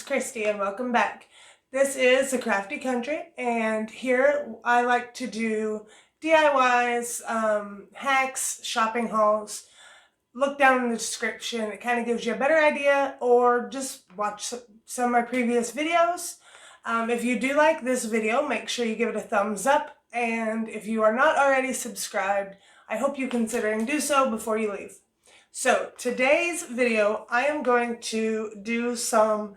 Christy and welcome back. This is the Crafty Country, and here I like to do DIYs, hacks, shopping hauls. Look down in the description. It kind of gives you a better idea, or just watch some of my previous videos. If you do like this video, make sure you give it a thumbs up, and if you are not already subscribed, I hope you consider do so before you leave. So today's video, I am going to do some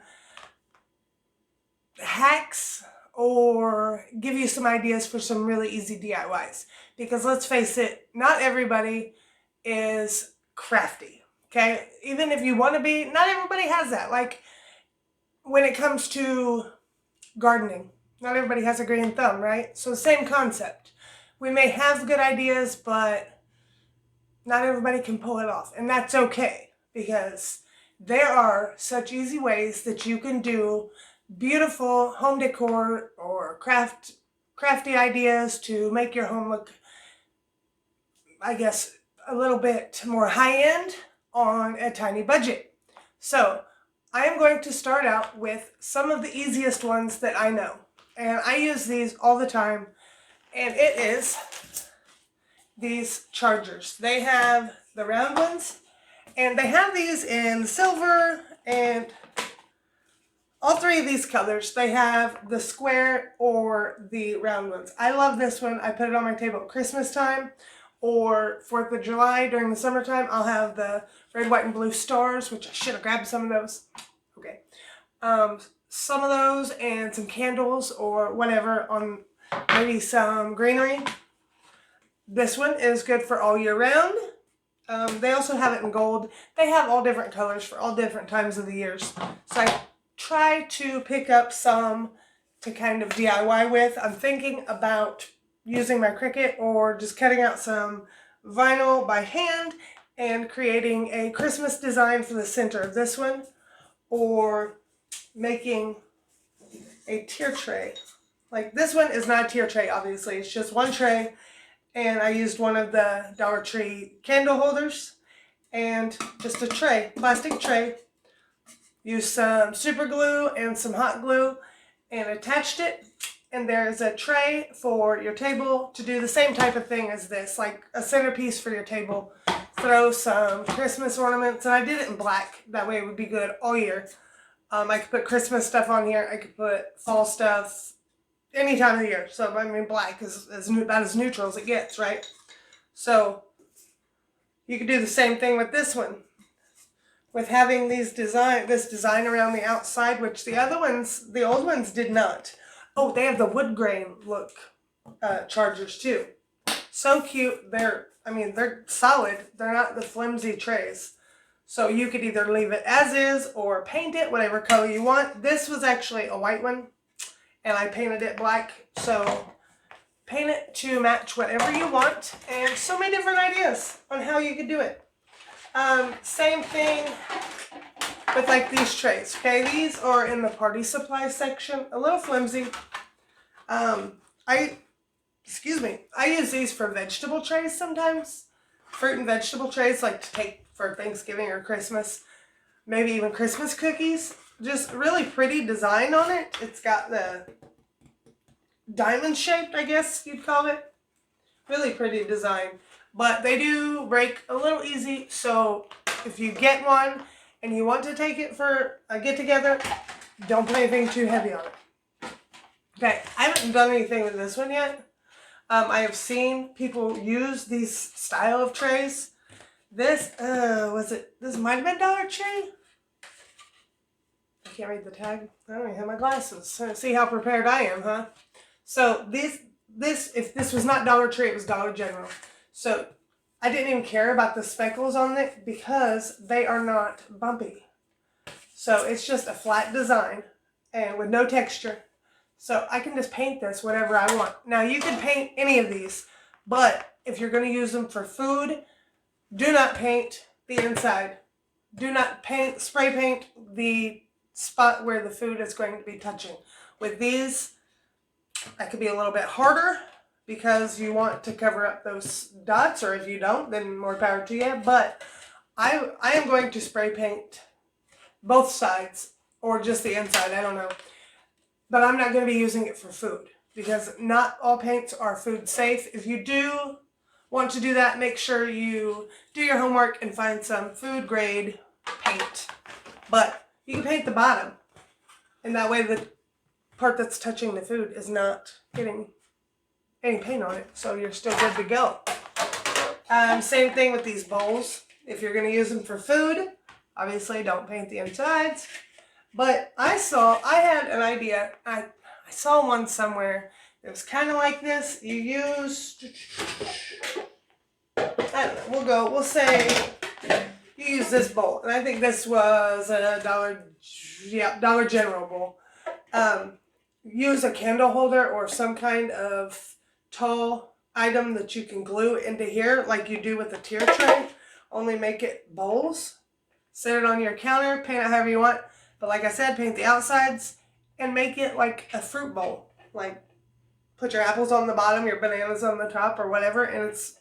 hacks or give you some ideas for some really easy DIYs. Because let's face it, not everybody is crafty, okay? Even if you want to be, not everybody has that. Like when it comes to gardening, not everybody has a green thumb, right? So same concept. We may have good ideas, but not everybody can pull it off, and that's okay, because there are such easy ways that you can do beautiful home decor or crafty ideas to make your home look, I guess, a little bit more high-end on a tiny budget. So I am going to start out with some of the easiest ones that I know, and I use these all the time, and it is these chargers. They have the round ones, and they have these in silver and all three of these colors. They have the square or the round ones. I love this one. I put it on my table at Christmas time or 4th of July during the summertime. I'll have the red, white, and blue stars, which I should have grabbed some of those. Okay. Some of those and some candles or whatever on maybe some greenery. This one is good for all year round. They also have it in gold. They have all different colors for all different times of the years. So I try to pick up some to kind of DIY with. I'm thinking about using my Cricut or just cutting out some vinyl by hand and creating a Christmas design for the center of this one, or making a tier tray. Like this one is not a tier tray, obviously. It's just one tray. And I used one of the Dollar Tree candle holders and just a tray, plastic tray. Used some super glue and some hot glue and attached it. And there's a tray for your table to do the same type of thing as this, like a centerpiece for your table. Throw some Christmas ornaments, and I did it in black. That way it would be good all year. I could put Christmas stuff on here. I could put fall stuff. Any time of the year. So, I mean, black is about as neutral as it gets, right? So, you could do the same thing with this one. With having this design around the outside, which the other ones, the old ones did not. Oh, they have the wood grain look chargers too. So cute. They're solid. They're not the flimsy trays. So, you could either leave it as is or paint it whatever color you want. This was actually a white one, and I painted it black, so paint it to match whatever you want, and so many different ideas on how you could do it. Same thing with like these trays, okay? These are in the party supply section, a little flimsy. I use these for vegetable trays sometimes, fruit and vegetable trays, like to take for Thanksgiving or Christmas, maybe even Christmas cookies. Just really pretty design on it. It's got the diamond shaped, I guess you'd call it. Really pretty design. But they do break a little easy, so if you get one and you want to take it for a get together, don't put anything too heavy on it. Okay, I haven't done anything with this one yet. I have seen people use these style of trays. This might have been Dollar Tree. I can't read the tag. I don't even have my glasses. See how prepared I am, huh? So if this was not Dollar Tree, it was Dollar General. So I didn't even care about the speckles on it because they are not bumpy. So it's just a flat design and with no texture. So I can just paint this whatever I want. Now you can paint any of these, but if you're going to use them for food, do not paint the inside. Do not spray paint the spot where the food is going to be touching. With these, that could be a little bit harder because you want to cover up those dots, or if you don't, then more power to you. But I am going to spray paint both sides or just the inside, I don't know. But I'm not going to be using it for food because not all paints are food safe. If you do want to do that, make sure you do your homework and find some food grade paint. But you can paint the bottom, and that way the part that's touching the food is not getting any paint on it, so you're still good to go. Same thing with these bowls. If you're going to use them for food, obviously don't paint the insides. But I had an idea. I saw one somewhere. It was kind of like this. You use, I don't know, we'll say you use this bowl. And I think this was a Dollar General bowl. Use a candle holder or some kind of tall item that you can glue into here like you do with a tier tray. Only make it bowls. Set it on your counter, paint it however you want. But like I said, paint the outsides and make it like a fruit bowl. Like put your apples on the bottom, your bananas on the top or whatever, and it's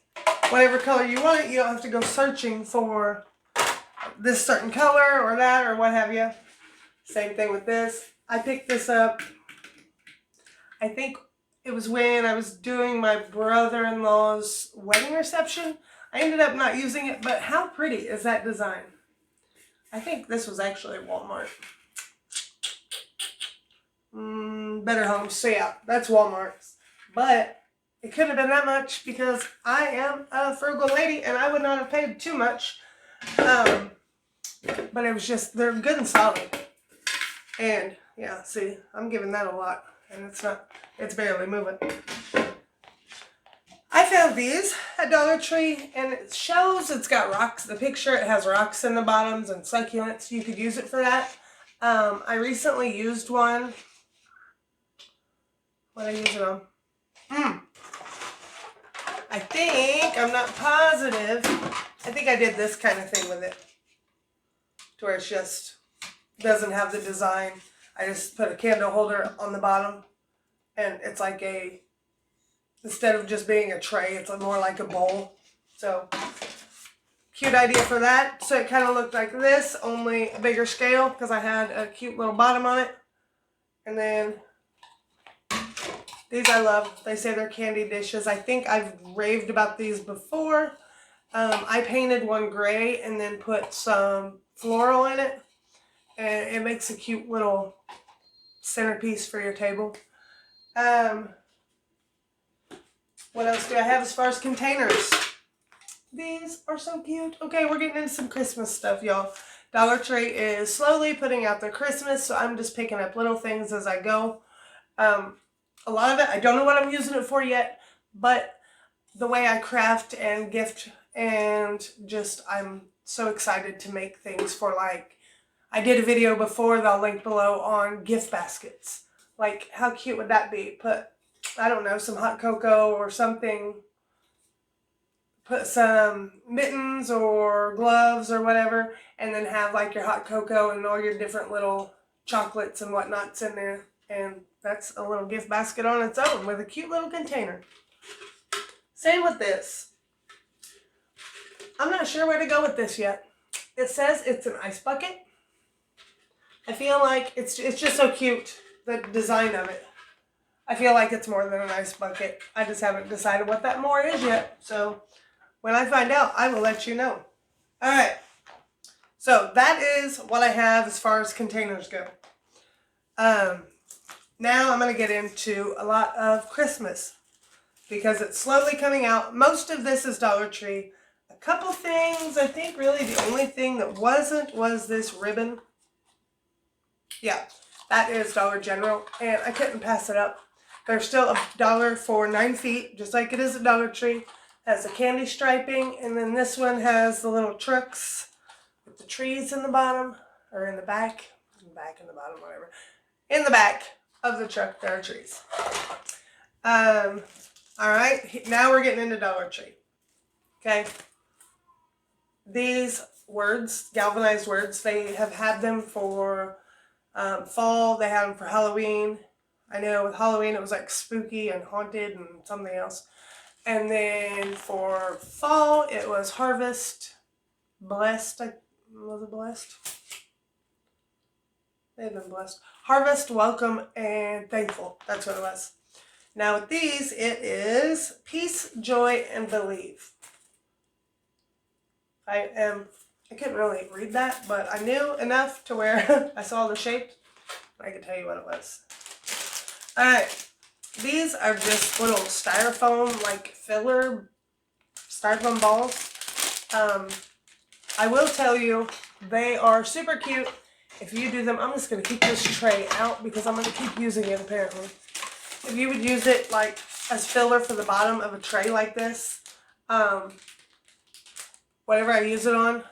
whatever color you want it. You don't have to go searching for this certain color or that or what have you. Same thing with this. I picked this up, I think it was when I was doing my brother-in-law's wedding reception. I ended up not using it, but how pretty is that design? I think this was actually Walmart. Better Homes. So yeah, that's Walmart's. But it couldn't have been that much because I am a frugal lady and I would not have paid too much. But it was just, they're good and solid. And yeah, see, I'm giving that a lot. And it's barely moving. I found these at Dollar Tree, and it shows it's got rocks. The picture, it has rocks in the bottoms and succulents. You could use it for that. I recently used one. What did I use it on? I think, I'm not positive, I think I did this kind of thing with it. To where it's just, doesn't have the design. I just put a candle holder on the bottom, and it's like instead of just being a tray, it's more like a bowl. So, cute idea for that. So it kind of looked like this, only a bigger scale, because I had a cute little bottom on it. And then, these I love. They say they're candy dishes. I think I've raved about these before. I painted one gray and then put some floral in it. And it makes a cute little centerpiece for your table. What else do I have as far as containers? These are so cute. Okay, we're getting into some Christmas stuff, y'all. Dollar Tree is slowly putting out their Christmas, so I'm just picking up little things as I go. A lot of it, I don't know what I'm using it for yet, but the way I craft and gift and just, I'm so excited to make things for, like, I did a video before that I'll link below on gift baskets. Like, how cute would that be? Put, I don't know, some hot cocoa or something. Put some mittens or gloves or whatever, and then have like your hot cocoa and all your different little chocolates and whatnots in there. And that's a little gift basket on its own with a cute little container. Same with this. I'm not sure where to go with this yet. It says it's an ice bucket. I feel like it's just so cute, the design of it. I feel like it's more than an ice bucket. I just haven't decided what that more is yet. So when I find out, I will let you know. All right. So that is what I have as far as containers go. Now I'm going to get into a lot of Christmas because it's slowly coming out. Most of this is Dollar Tree. A couple things, I think really the only thing that wasn't was this ribbon. Yeah, that is Dollar General, and I couldn't pass it up. They're still $1 for 9 feet, just like it is at Dollar Tree. Has the candy striping, and then this one has the little trucks with the trees in the bottom, or in the back, in the bottom, whatever. In the back of the truck, there are trees. Alright, now we're getting into Dollar Tree. Okay. These words, galvanized words, they have had them for fall, they had them for Halloween. I know with Halloween it was like spooky and haunted and something else. And then for fall it was harvest, blessed. Was it blessed? They've been blessed. Harvest, welcome, and thankful. That's what it was. Now with these, it is peace, joy, and believe. I couldn't really read that, but I knew enough to where I saw the shape. I could tell you what it was. Alright. These are just little styrofoam, like filler styrofoam balls. I will tell you, they are super cute. If you do them, I'm just going to keep this tray out because I'm going to keep using it apparently. If you would use it like as filler for the bottom of a tray like this, whatever I use it on,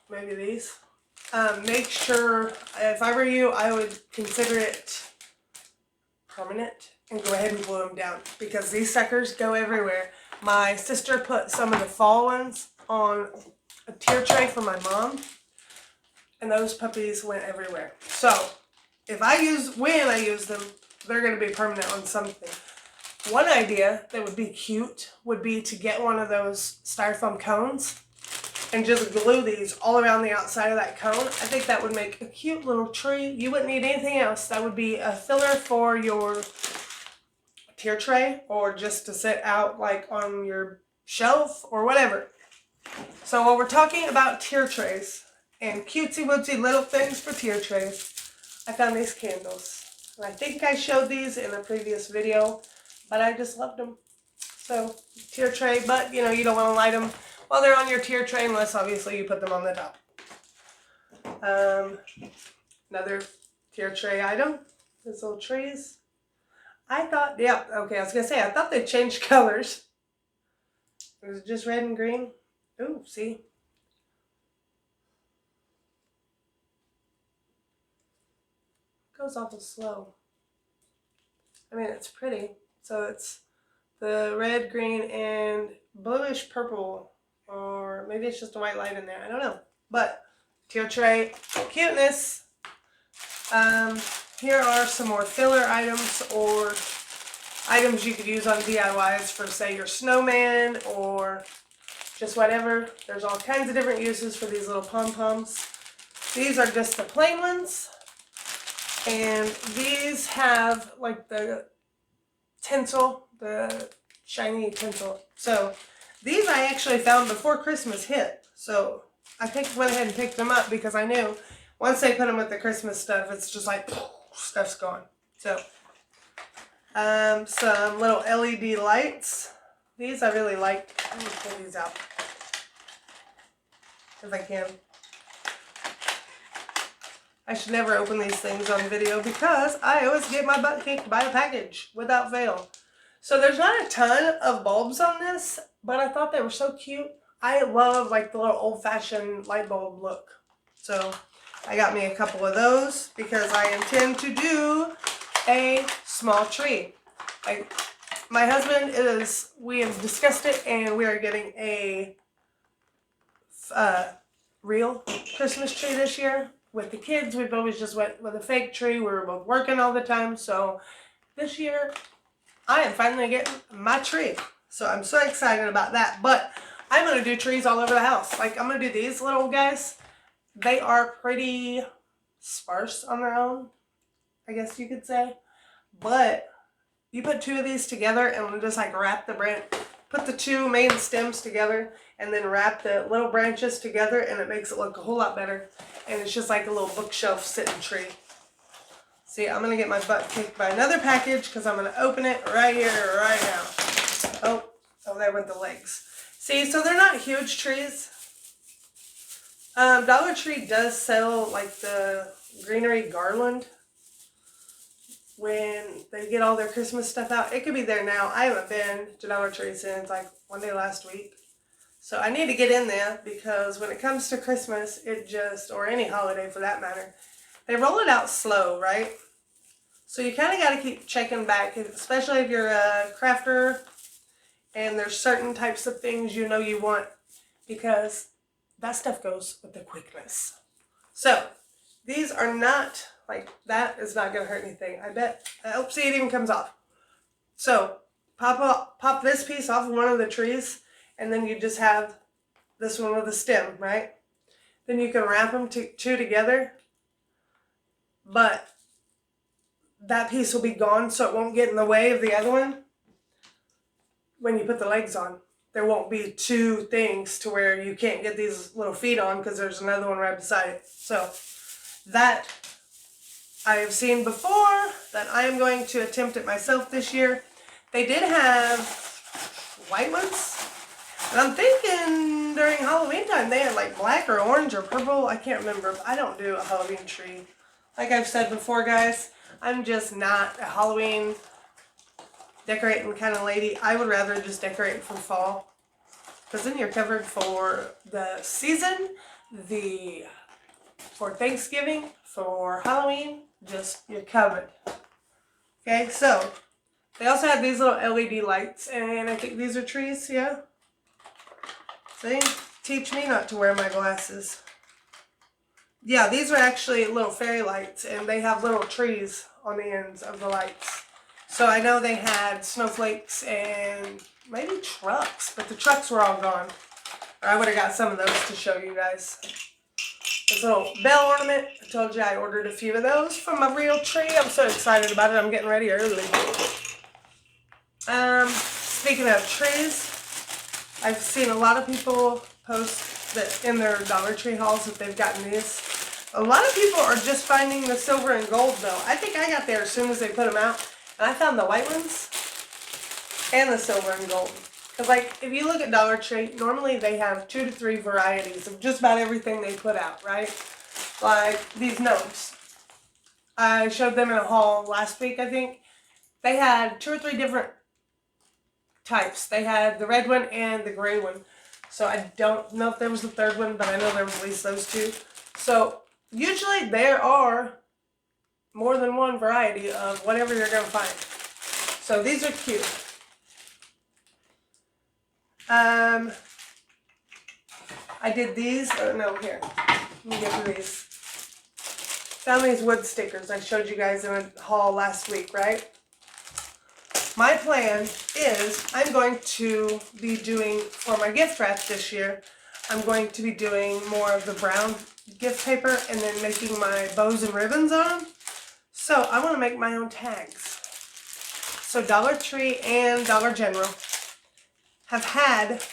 maybe these, make sure, if I were you, I would consider it permanent and go ahead and glue them down because these suckers go everywhere. My sister put some of the fall ones on a tier tray for my mom, and those puppies went everywhere. So when I use them, they're going to be permanent on something. One idea that would be cute would be to get one of those styrofoam cones and just glue these all around the outside of that cone. I think that would make a cute little tree. You wouldn't need anything else. That would be a filler for your tier tray or just to sit out like on your shelf or whatever. So while we're talking about tier trays and cutesy wootsy little things for tier trays, I found these candles. And I think I showed these in a previous video, but I just loved them. So tier tray, but you know, you don't want to light them while they're on your tier tray unless obviously you put them on the top. Another tier tray item, these little trees. I thought, yeah, okay, I was going to say, I thought they changed colors. It was just red and green. Ooh, see? It goes awful slow. I mean, it's pretty. So it's the red, green, and bluish purple. Or maybe it's just a white light in there. I don't know. But tier tray cuteness. Here are some more filler items or items you could use on DIYs for, say, your snowman or just whatever. There's all kinds of different uses for these little pom poms. These are just the plain ones. And these have like the tinsel, the shiny tinsel. So these I actually found before Christmas hit. So I went ahead and picked them up because I knew once they put them with the Christmas stuff, it's just like stuff's gone. So some little LED lights. These I really like. I'm going to pull these out if I can. I should never open these things on video because I always get my butt kicked by a package without fail. So there's not a ton of bulbs on this, but I thought they were so cute. I love like the little old-fashioned light bulb look. So I got me a couple of those because I intend to do a small tree. My husband we have discussed it and we are getting a real Christmas tree this year. With the kids, we've always just went with a fake tree. We were both working all the time. So this year, I am finally getting my tree. So I'm so excited about that. But I'm going to do trees all over the house. Like I'm going to do these little guys. They are pretty sparse on their own, I guess you could say. But you put two of these together and just like wrap the branch, put the two main stems together and then wrap the little branches together and it makes it look a whole lot better. And it's just like a little bookshelf sitting tree. See, I'm going to get my butt kicked by another package because I'm going to open it right here, right now. Oh, there went the legs. See, so they're not huge trees. Dollar Tree does sell like the Greenery Garland when they get all their Christmas stuff out. It could be there now. I haven't been to Dollar Tree since like one day last week. So I need to get in there because when it comes to Christmas, or any holiday for that matter, they roll it out slow, right? So you kind of got to keep checking back, especially if you're a crafter and there's certain types of things you know you want because that stuff goes with the quickness. So these are not, like that is not going to hurt anything. I bet. Oh, see, it even comes off. So pop this piece off of one of the trees and then you just have this one with a stem, right? then you can wrap them two together, but that piece will be gone, so it won't get in the way of the other one when you put the legs on. There won't be two things to where you can't get these little feet on because there's another one right beside it. So that I have seen before, that I am going to attempt it myself this year. They did have white ones, and I'm thinking during Halloween time they had like black or orange or purple. I can't remember. I don't do a Halloween tree. Like I've said before, guys, I'm just not a Halloween decorating kind of lady. I would rather just decorate for fall, because then you're covered for the season, for Thanksgiving, for Halloween, just you're covered. Okay, so they also have these little LED lights, and I think these are trees, yeah? See? Teach me not to wear my glasses. Yeah, these are actually little fairy lights, and they have little trees on the ends of the lights. So I know they had snowflakes and maybe trucks, but the trucks were all gone. Or I would have got some of those to show you guys. This little bell ornament, I told you I ordered a few of those from my real tree. I'm so excited about it. I'm getting ready early. Speaking of trees, I've seen a lot of people post that in their Dollar Tree hauls that they've gotten these. A lot of people are just finding the silver and gold though. I think I got there as soon as they put them out. And I found the white ones and the silver and gold. Because like, if you look at Dollar Tree, normally they have 2 to 3 varieties of just about everything they put out, right? Like these gnomes. I showed them in a haul last week, I think. They had 2 or 3 different types. They had the red one and the gray one. So I don't know if there was a third one, but I know there was at least those 2. So usually there are more than one variety of whatever you're going to find. So these are cute. I did these. Oh no, here. Let me get to these. Found these wood stickers I showed you guys in a haul last week, right? My plan is I'm going to be doing, for my gift wrap this year, I'm going to be doing more of the brown gift paper and then making my bows and ribbons on them. So I want to make my own tags. So Dollar Tree and Dollar General have had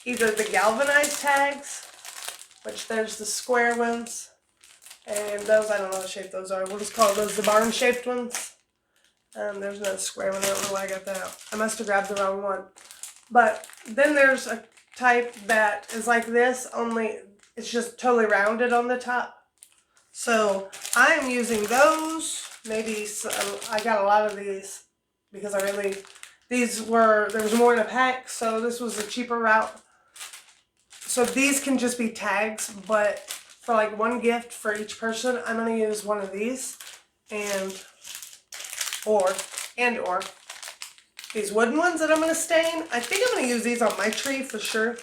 either the galvanized tags, which there's the square ones, and those, I don't know what shape those are. We'll just call those the barn shaped ones. There's no square one. I don't know why I got that out. I must have grabbed the wrong one. But then there's a type that is like this, only it's just totally rounded on the top. So I'm using those. Maybe I got a lot of these because there was more in a pack, so this was a cheaper route. So these can just be tags, but for like one gift for each person, I'm going to use one of these or these wooden ones that I'm going to stain. I think I'm going to use these on my tree for sure.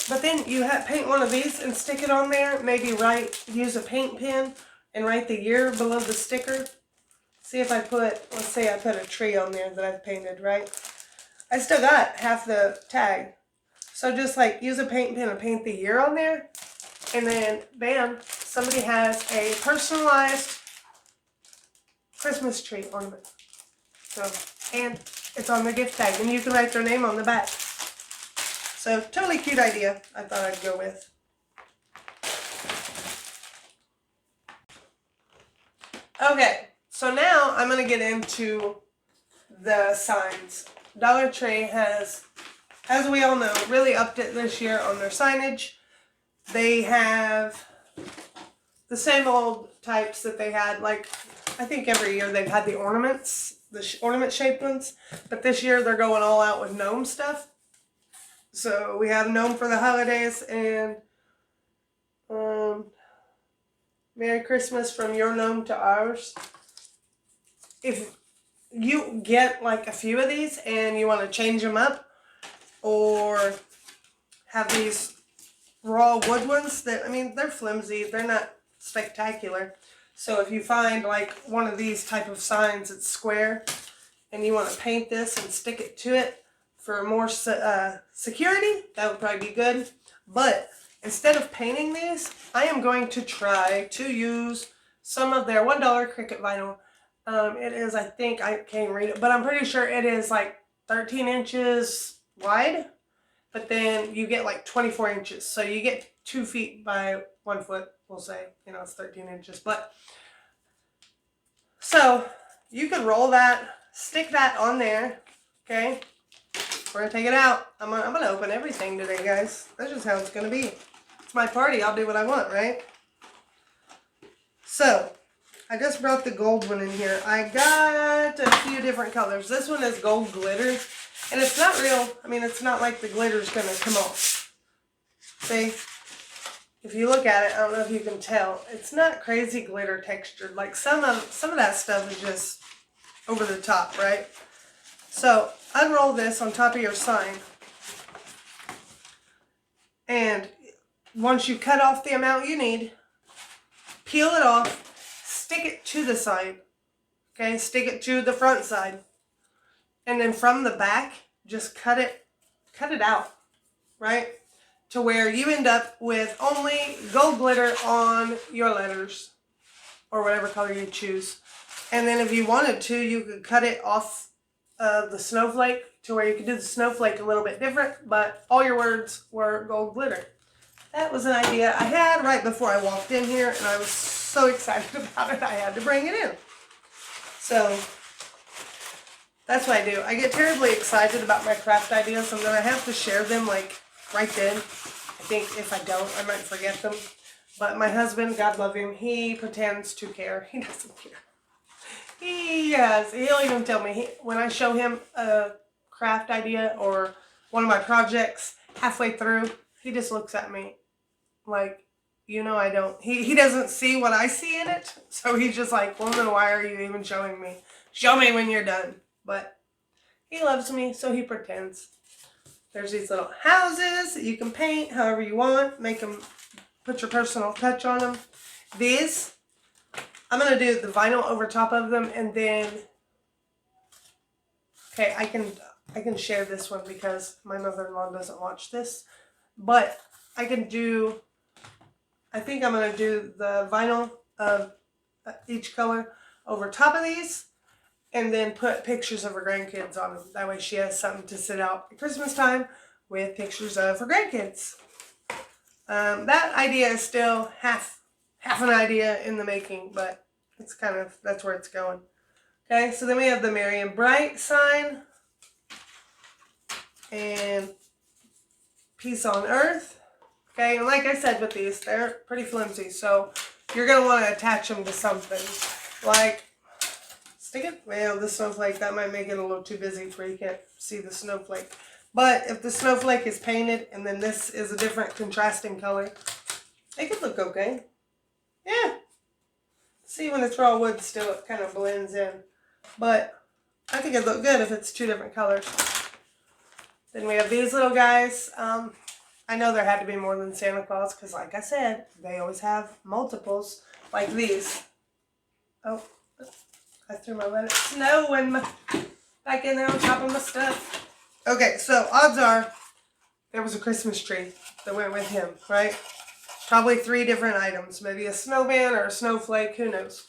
But then you paint one of these and stick it on there. Maybe use a paint pen and write the year below the sticker. See if let's say I put a tree on there that I've painted, right? I still got half the tag. So just like use a paint pen and paint the year on there. And then bam, somebody has a personalized Christmas tree ornament. So, and it's on their gift tag. And you can write their name on the back. So, totally cute idea I thought I'd go with. Okay, so now I'm going to get into the signs. Dollar Tree has, as we all know, really upped it this year on their signage. They have the same old types that they had, like, I think every year they've had the ornaments, the ornament-shaped ones. But this year they're going all out with gnome stuff. So we have gnome for the holidays and Merry Christmas from your gnome to ours. If you get like a few of these and you want to change them up or have these raw wood ones that, I mean, they're flimsy, they're not spectacular. So if you find like one of these type of signs that's square and you want to paint this and stick it to it for more security, that would probably be good. But instead of painting these, I am going to try to use some of their $1 Cricut vinyl. It is, I think, I can't read it, but I'm pretty sure it is like 13 inches wide, but then you get like 24 inches. So you get 2 feet by 1 foot, we'll say, you know, it's 13 inches. But so you could roll that, stick that on there, okay? We're gonna take it out. I'm gonna open everything today, guys. That's just how it's gonna be. It's my party, I'll do what I want, right? So, I just brought the gold one in here. I got a few different colors. This one is gold glitter. And it's not real, I mean, it's not like the glitter's gonna come off. See? If you look at it, I don't know if you can tell, it's not crazy glitter textured. Like some of that stuff is just over the top, right? So, unroll this on top of your sign. And once you cut off the amount you need, peel it off, stick it to the side. Okay, stick it to the front side. And then from the back, just cut it out, right? To where you end up with only gold glitter on your letters or whatever color you choose. And then if you wanted to, you could cut it off the snowflake to where you could do the snowflake a little bit different, but all your words were gold glitter. That was an idea I had right before I walked in here, and I was so excited about it, I had to bring it in. So that's what I do. I get terribly excited about my craft ideas, and then I have to share them like right then. I think if I don't, I might forget them. But my husband, God love him, he pretends to care. He doesn't care. He'll even tell me when I show him a craft idea or one of my projects halfway through, he just looks at me like, you know, I don't, he doesn't see what I see in it. So he's just like, well, then why are you even showing me? Show me when you're done. But he loves me, so he pretends. There's these little houses that you can paint however you want. Make them, put your personal touch on them. These, I'm going to do the vinyl over top of them, and then, okay, I can share this one because my mother-in-law doesn't watch this. But I can do, I think I'm going to do the vinyl of each color over top of these. And then put pictures of her grandkids on them. That way she has something to sit out at Christmas time with pictures of her grandkids. That idea is still half an idea in the making, but it's kind of, that's where it's going. Okay, so then we have the Marian Bright sign. And Peace on Earth. Okay, and like I said with these, they're pretty flimsy. So you're going to want to attach them to something. Like, well, the snowflake, that might make it a little too busy where you can't see the snowflake. But if the snowflake is painted and then this is a different contrasting color, it could look okay. Yeah. See, when it's raw wood still, it kind of blends in. But I think it'd look good if it's 2 different colors. Then we have these little guys. I know there had to be more than Santa Claus because, like I said, they always have multiples like these. Oh. I threw my let it snow and back in there on top of my stuff. Okay, so odds are there was a Christmas tree that went with him, right? Probably 3 different items. Maybe a snowman or a snowflake, who knows.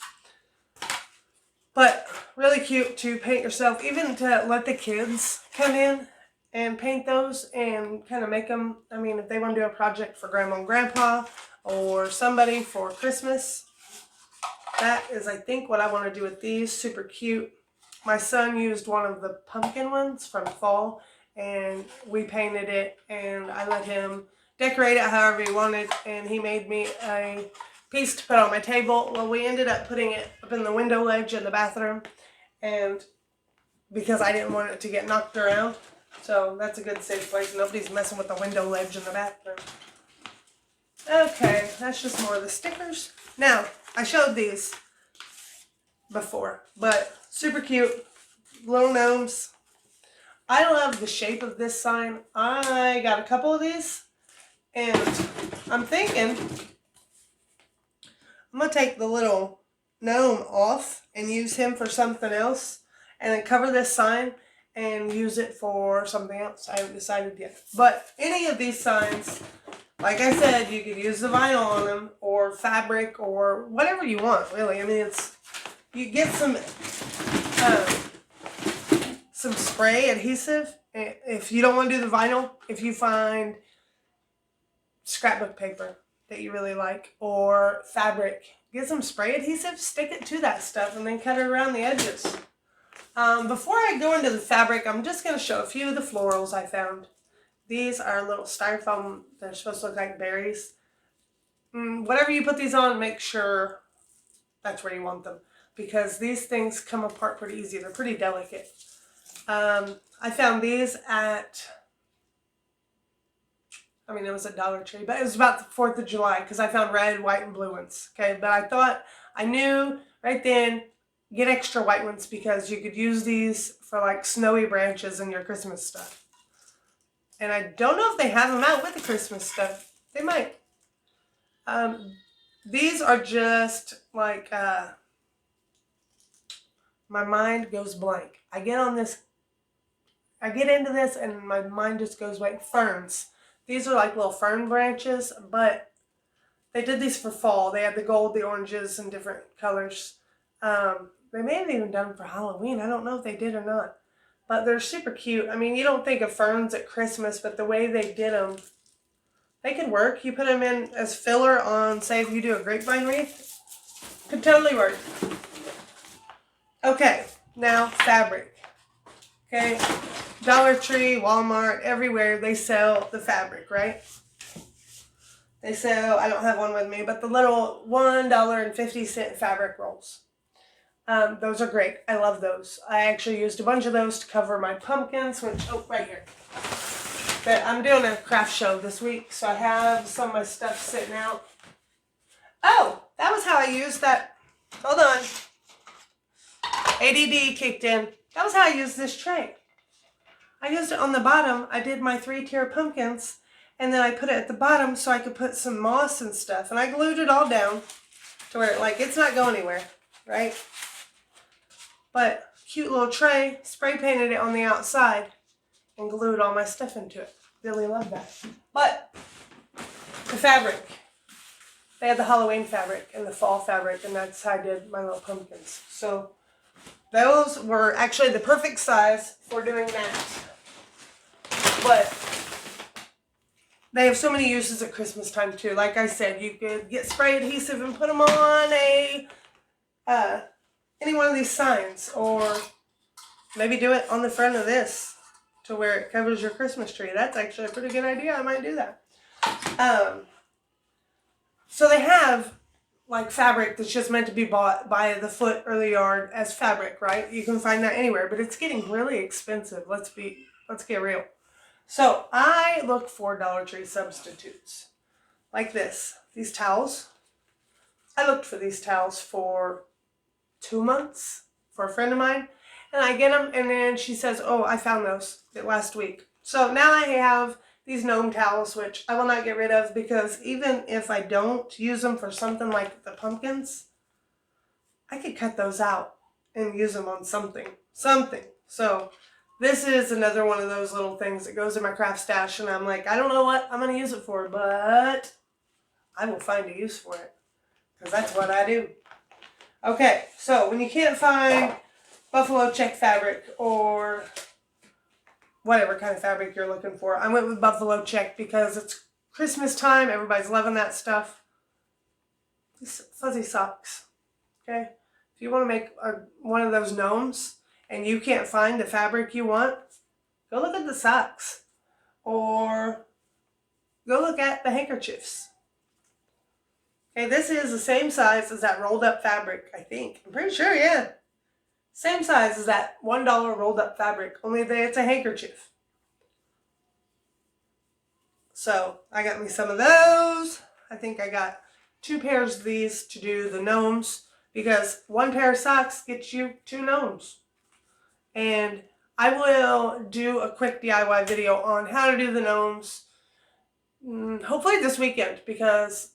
But really cute to paint yourself, even to let the kids come in and paint those and kind of make them, I mean, if they want to do a project for Grandma and Grandpa or somebody for Christmas. That is, I think, what I want to do with these. Super cute. My son used one of the pumpkin ones from fall, and we painted it, and I let him decorate it however he wanted, and he made me a piece to put on my table. Well, we ended up putting it up in the window ledge in the bathroom, and because I didn't want it to get knocked around, so that's a good safe place. Nobody's messing with the window ledge in the bathroom. Okay, that's just more of the stickers. Now, I showed these before, but super cute, little gnomes. I love the shape of this sign. I got a couple of these, and I'm thinking I'm going to take the little gnome off and use him for something else, and then cover this sign and use it for something else. I haven't decided yet. But any of these signs Like I said, you could use the vinyl on them or fabric or whatever you want, really. I mean, you get some spray adhesive if you don't want to do the vinyl. If you find scrapbook paper that you really like or fabric, get some spray adhesive, stick it to that stuff, and then cut it around the edges. Before I go into the fabric, I'm just going to show a few of the florals I found. These are little styrofoam. They're supposed to look like berries. Whatever you put these on, make sure that's where you want them, because these things come apart pretty easy. They're pretty delicate. I found these at, it was at Dollar Tree, but it was about the 4th of July because I found red, white, and blue ones. Okay, but I knew right then, get extra white ones because you could use these for like snowy branches in your Christmas stuff. And I don't know if they have them out with the Christmas stuff. They might. These are just like, my mind goes blank. I get into this and my mind just goes blank. Ferns. These are like little fern branches, but they did these for fall. They had the gold, the oranges, and different colors. They may have even done them for Halloween. I don't know if they did or not. But they're super cute. I mean, you don't think of ferns at Christmas, but the way they did them, they could work. You put them in as filler on, say, if you do a grapevine wreath. Could totally work. Okay, now fabric. Okay, Dollar Tree, Walmart, everywhere they sell the fabric, right? They sell, I don't have one with me, but the little $1.50 fabric rolls. Those are great. I love those. I actually used a bunch of those to cover my pumpkins, right here. But I'm doing a craft show this week, so I have some of my stuff sitting out. Oh, that was how I used that. Hold on. ADD kicked in. That was how I used this tray. I used it on the bottom. I did my 3-tier pumpkins, and then I put it at the bottom so I could put some moss and stuff. And I glued it all down to where, it's not going anywhere, right? But cute little tray, spray painted it on the outside and glued all my stuff into it. Really love that. But the fabric, they had the Halloween fabric and the fall fabric, and that's how I did my little pumpkins. So those were actually the perfect size for doing that. But they have so many uses at Christmas time too. Like I said, you could get spray adhesive and put them on any one of these signs, or maybe do it on the front of this to where it covers your Christmas tree. That's actually a pretty good idea. I might do that. So they have like fabric that's just meant to be bought by the foot or the yard as fabric, right? You can find that anywhere, but it's getting really expensive. Let's get real. So I look for Dollar Tree substitutes like these towels. I looked for these towels for 2 months for a friend of mine, and I get them, and then she says, oh, I found those last week. So now I have these gnome towels, which I will not get rid of, because even if I don't use them for something like the pumpkins, I could cut those out and use them on something. So this is another one of those little things that goes in my craft stash, and I'm like, I don't know what I'm going to use it for, but I will find a use for it, because that's what I do. Okay, so when you can't find buffalo check fabric or whatever kind of fabric you're looking for, I went with buffalo check because it's Christmas time. Everybody's loving that stuff. These fuzzy socks. Okay, if you want to make one of those gnomes and you can't find the fabric you want, go look at the socks or go look at the handkerchiefs. Okay, this is the same size as that rolled up fabric, I think. I'm pretty sure, yeah. Same size as that $1 rolled up fabric, only it's a handkerchief. So I got me some of those. I think I got 2 pairs of these to do the gnomes, because 1 pair of socks gets you 2 gnomes. And I will do a quick DIY video on how to do the gnomes, hopefully this weekend, because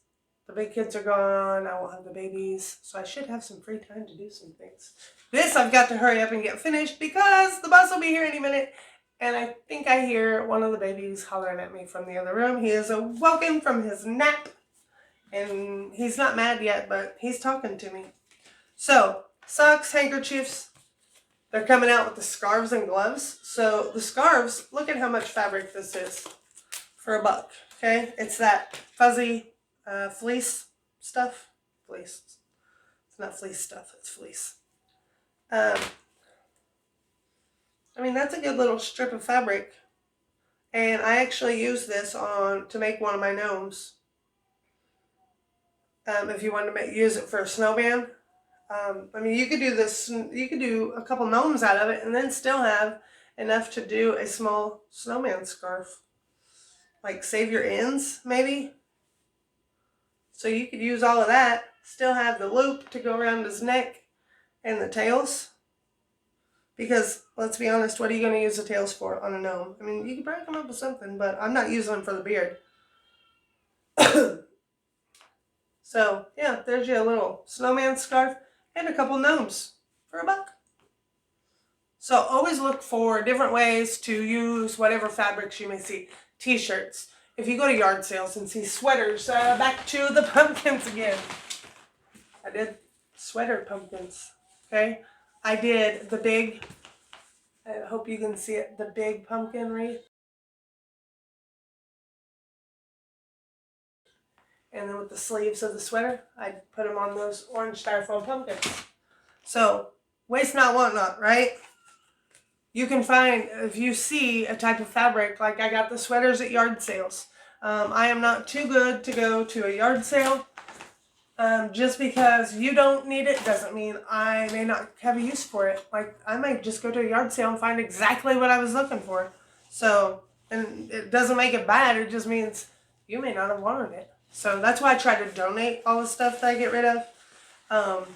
the big kids are gone. I won't have the babies, so I should have some free time to do some things. This I've got to hurry up and get finished because the bus will be here any minute, And I think I hear one of the babies hollering at me from the other room. He is awoken from his nap. And he's not mad yet, but he's talking to me. So, socks, handkerchiefs. They're coming out with the scarves and gloves. So, the scarves, look at how much fabric this is for $1. Okay? It's that fuzzy fleece stuff. Fleece. It's not fleece stuff, it's fleece. I mean, that's a good little strip of fabric. And I actually use this to make one of my gnomes. If you want to use it for a snowman. I mean, you could do this, you could do a couple gnomes out of it and then still have enough to do a small snowman scarf. Like save your ends, maybe. So you could use all of that, still have the loop to go around his neck and the tails. Because, let's be honest, what are you going to use the tails for on a gnome? I mean, you could probably come up with something, but I'm not using them for the beard. So, yeah, there's your little snowman scarf and a couple gnomes for $1. So, always look for different ways to use whatever fabrics you may see. T-shirts. If you go to yard sales and see sweaters, back to the pumpkins again. I did sweater pumpkins, okay? I did the big, I hope you can see it, the big pumpkin wreath. And then with the sleeves of the sweater, I put them on those orange styrofoam pumpkins. So, waste not, want not, right? You can find, if you see a type of fabric, like I got the sweaters at yard sales. I am not too good to go to a yard sale. Just because you don't need it doesn't mean I may not have a use for it. Like, I might just go to a yard sale and find exactly what I was looking for. So, and it doesn't make it bad, it just means you may not have wanted it. So that's why I try to donate all the stuff that I get rid of.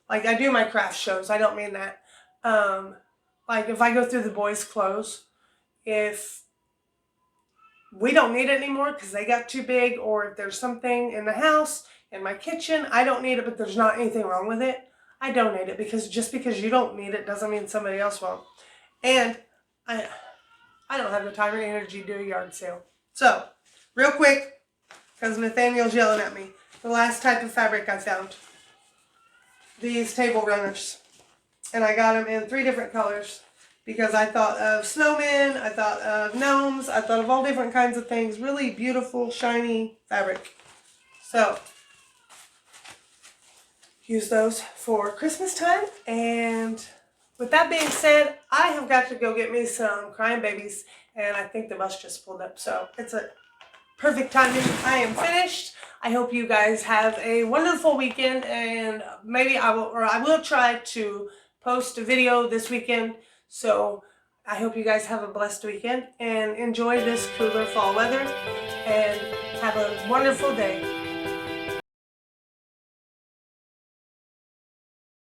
Like, I do my craft shows, I don't mean that. Like, if I go through the boys' clothes, if we don't need it anymore because they got too big, or if there's something in the house, in my kitchen, I don't need it, but there's not anything wrong with it, I donate it, because just because you don't need it doesn't mean somebody else won't. And I don't have the time or energy to do a yard sale. So, real quick, because Nathaniel's yelling at me, the last type of fabric I found. These table runners. And I got them in 3 different colors because I thought of snowmen, I thought of gnomes, I thought of all different kinds of things. Really beautiful, shiny fabric. So, use those for Christmas time. And with that being said, I have got to go get me some crying babies. And I think the bus just pulled up. So, it's a perfect timing. I am finished. I hope you guys have a wonderful weekend. And maybe I will try to post a video this weekend. So I hope you guys have a blessed weekend and enjoy this cooler fall weather and have a wonderful day.